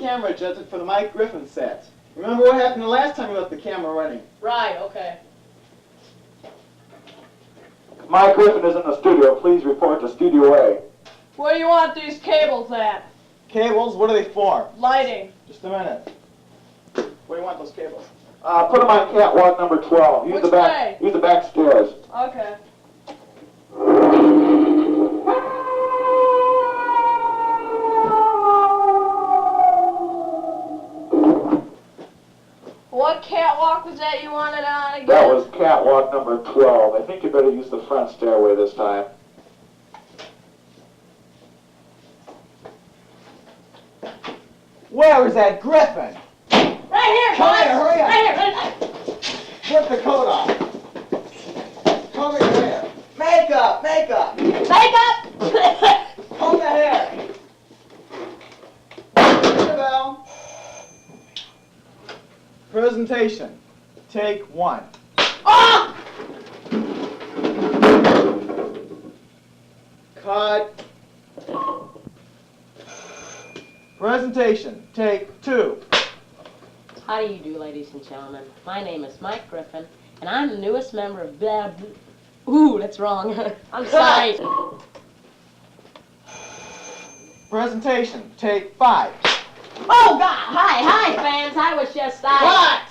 camera adjusted for the Mike Griffin set. Remember what happened the last time you left the camera running? Right, okay. Mike Griffin is in the studio. Please report to Studio A. Where do you want these cables at? Cables? What are they for? Lighting. Just a minute. Where do you want those cables? Put them on catwalk number 12. Which way? Use the back stairs. Okay. What catwalk was that you wanted on again? That was catwalk number 12. I think you better use the front stairway this time. Where is that Griffin? Right here, Come boss! here, hurry up. Right here! Put the coat on. Come here. Makeup, makeup. Makeup! Comb the hair. Ring the bell. Presentation. Take one. Oh! Cut. Presentation. Take two. How do you do, ladies and gentlemen? My name is Mike Griffin, and I'm the newest member of Ooh, that's wrong. I'm sorry. Presentation. Take five. Oh, God! Hi, fans. I was just... What?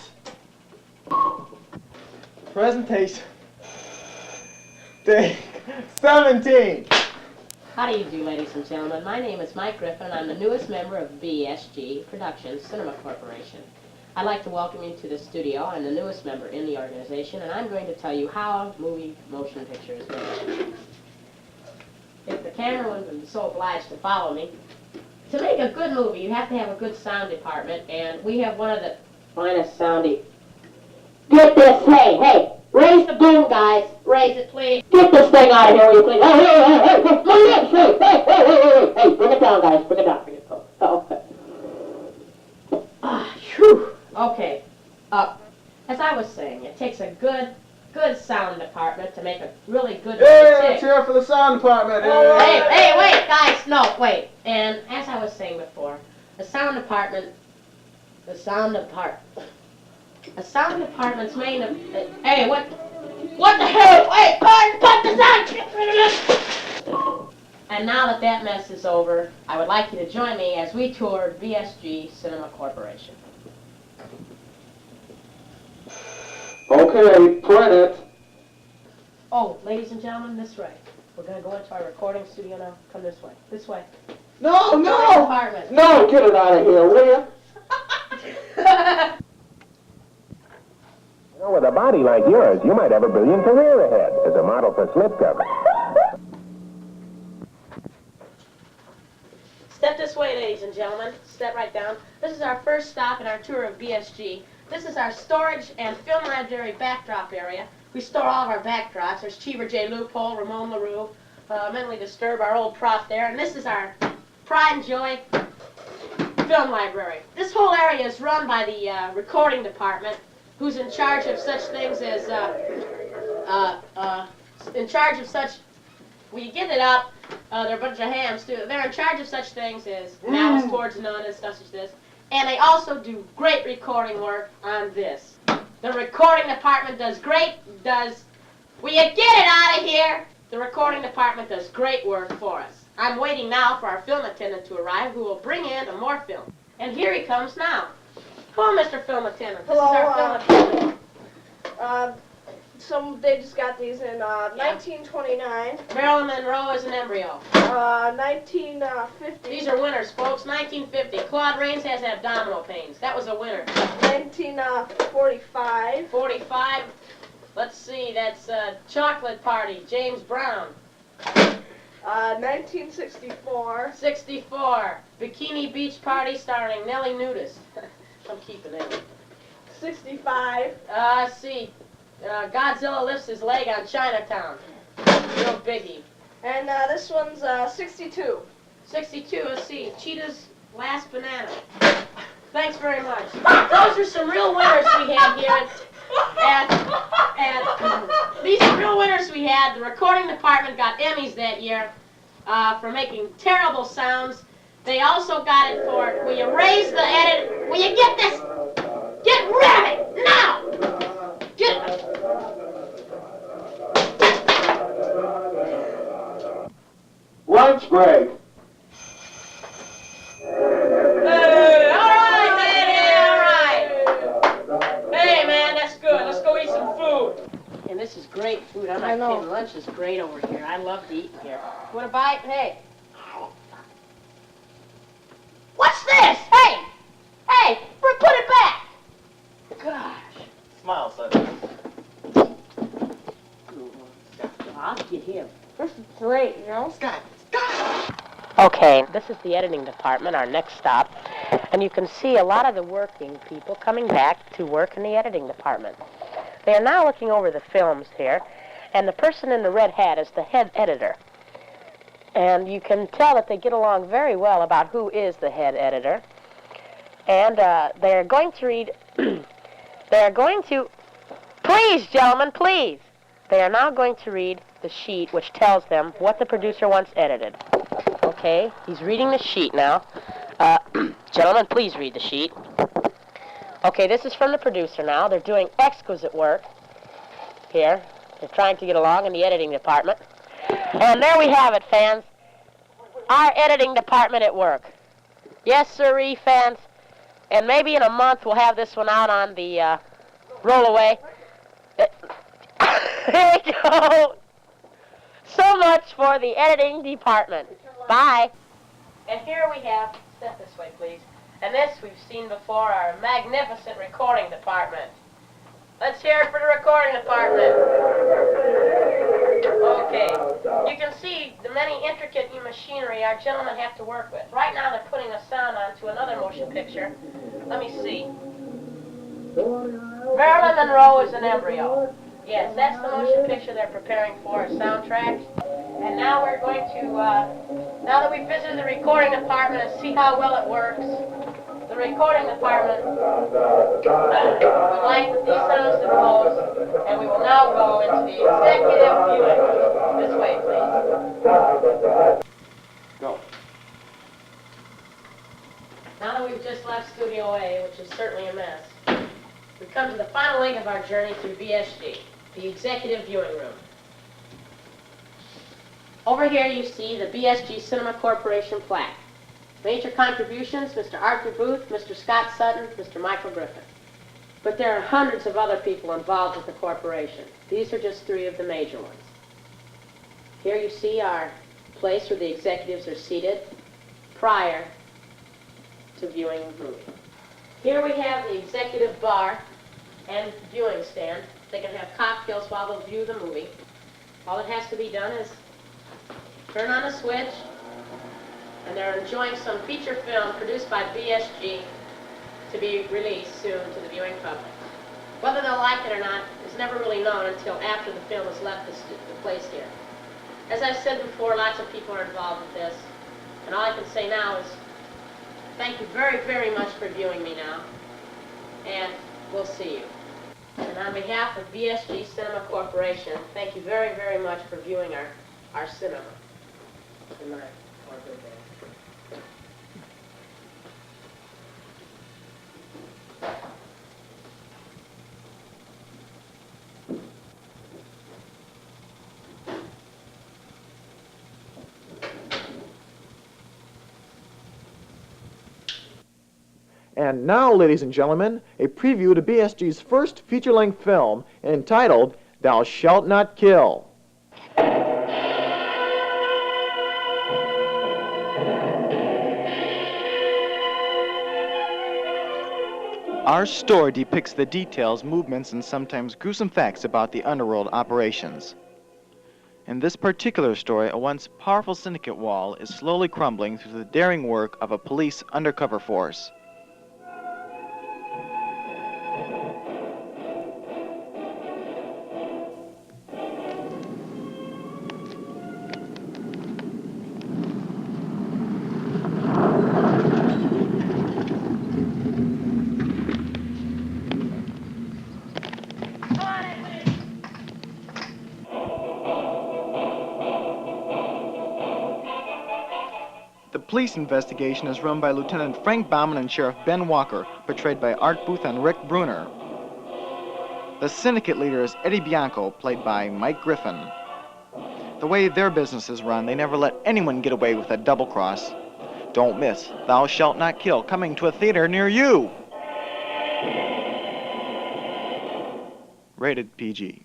Presentation. Take 17. How do you do, ladies and gentlemen? My name is Mike Griffin, and I'm the newest member of Bsg Presentation Cinema Corporation. I'd like to welcome you to the studio. I'm the newest member in the organization, and I'm going to tell you how a movie motion picture is made. If the cameraman would be so obliged to follow me. To make a good movie, you have to have a good sound department, and we have one of the finest sounding... Get this! Hey! Raise the boom, guys! Raise it, please! Get this thing out of here, will you please? Hey, bring it down, guys. Bring it down. Bring it down. Okay. Phew. Okay. As I was saying, it takes a good sound department to make a really good Hey, cheer for the sound department. Hey, wait, guys, no, wait. And as I was saying before, the sound department's main, hey, what the hell? Wait, cut the sound! And now that that mess is over, I would like you to join me as we tour Bsg Cinema Corporation. Okay, print it. Oh, ladies and gentlemen, this way. We're going to go into our recording studio now. Come this way. This way. No! Department. No, get it out of here, will you? You know, with a body like yours, you might have a brilliant career ahead as a model for slipcover. Step this way, ladies and gentlemen. Step right down. This is our first stop in our tour of Bsg. This is our storage and film library backdrop area. We store all of our backdrops. There's Cheever J. Loophole, Ramon LaRue, Mentally Disturbed, our old prop there. And this is our pride and joy film library. This whole area is run by the recording department, who's in charge of such things as, we get it up, they're a bunch of hams too. They're in charge of such things as Malice Towards None and stuff such as this. And they also do great recording work on this. The recording department will you get it out of here? The recording department does great work for us. I'm waiting now for our film attendant to arrive, who will bring in more film. And here he comes now. Hello, Mr. Film Attendant. This is our film attendant. They just got these in 1929. Marilyn Monroe is an embryo. 1950. These are winners, folks. 1950. Claude Rains has abdominal pains. That was a winner. 1945. 45. Let's see. That's Chocolate Party. James Brown. 1964. 64. Bikini Beach Party starring Nellie Nudist. I'm keeping that. 65. See. Godzilla lifts his leg on Chinatown. Real biggie. And this one's 62. 62, let's see. Cheetah's Last Banana. Thanks very much. Those are some real winners we had here. And these are real winners we had. The recording department got Emmys that year for making terrible sounds They also got it for, will you raise the edit, will you get this, get rid of it, now! Get, Lunch break. hey, all right. Hey, man, that's good. Let's go eat some food. And this is great food. I'm I not know. kidding. Lunch is great over here. I love to eat here. Want a bite? Hey. What's this? Hey! Hey! Put it back! Gosh. Smile, son. I'll get him. This is great, you know? Scott. Okay, this is the editing department, our next stop. And you can see a lot of the working people coming back to work in the editing department. They are now looking over the films here, and the person in the red hat is the head editor. And you can tell that they get along very well about who is the head editor. And they're going to read, please, gentlemen, please. They are now going to read the sheet which tells them what the producer wants edited. Okay, he's reading the sheet now. Gentlemen, please read the sheet. Okay, this is from the producer now. They're doing exquisite work here. They're trying to get along in the editing department. And there we have it, fans. Our editing department at work. Yes, sirree, fans. And maybe in a month we'll have this one out on the rollaway. There we go. So much for the editing department. Bye. And here we have, step this way, please. And this we've seen before, our magnificent recording department. Let's hear it for the recording department. Okay. You can see the many intricate machinery our gentlemen have to work with. Right now they're putting a sound on to another motion picture. Let me see. Marilyn Monroe is an embryo. Yes, that's the motion picture they're preparing for, a soundtrack. And now we're going to, now that we've visited the recording department and see how well it works, the recording department would like these sounds to close, and we will now go into the executive viewing. This way, please. Go. Now that we've just left Studio A, which is certainly a mess, we come to the final leg of our journey through BSG, the executive viewing room. Over here you see the BSG Cinema Corporation plaque. Major contributions, Mr. Arthur Booth, Mr. Scott Sutton, Mr. Michael Griffin. But there are hundreds of other people involved with the corporation. These are just three of the major ones. Here you see our place where the executives are seated prior to viewing a movie. Here we have the executive bar and viewing stand. They can have cocktails while they'll view the movie. All that has to be done is turn on a switch, and they're enjoying some feature film produced by BSG to be released soon to the viewing public. Whether they'll like it or not is never really known until after the film has left the place here. As I've said before, lots of people are involved with this, and all I can say now is thank you very, very much for viewing me now, and we'll see you. And on behalf of BSG Cinema Corporation, thank you very, very much for viewing our cinema. Good night, or good day. And now, ladies and gentlemen, a preview to BSG's first feature-length film entitled Thou Shalt Not Kill. Our story depicts the details, movements, and sometimes gruesome facts about the underworld operations. In this particular story, a once powerful syndicate wall is slowly crumbling through the daring work of a police undercover force. The police investigation is run by Lieutenant Frank Bauman and Sheriff Ben Walker, portrayed by Art Booth and Rick Bruner. The syndicate leader is Eddie Bianco, played by Mike Griffin. The way their business is run, they never let anyone get away with a double cross. Don't miss Thou Shalt Not Kill, coming to a theater near you. Rated PG.